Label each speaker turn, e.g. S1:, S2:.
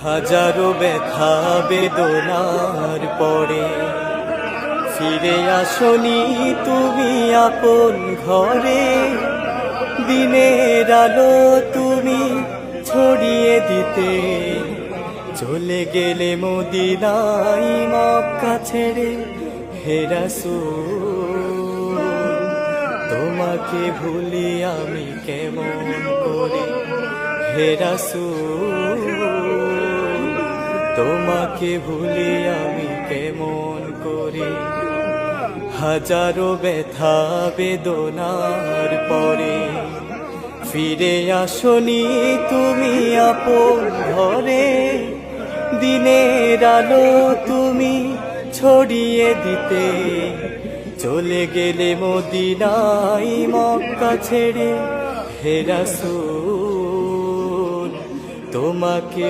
S1: হাজারো ব্যথা বেদনার পরে ফিরে আসনি তুমি আপন ঘরে। দিনের আলো তুমি ছড়িয়ে দিতে চলে গেলে মদিনায় মক্কা ছেড়ে। হে রাসূল তোমাকে ভুলি আমি কেমন করে। হে রাসূল তোমাকে ভুলি আমি কেমন করে। হাজারো ব্যথা বেদনার পরে ফিরে আসনি তুমি আপন ঘরে। দিনের আলো তুমি ছড়িয়ে দিতে চলে গেলে মদিনায় মক্কা ছেড়ে। হে রাসূল তোমাকে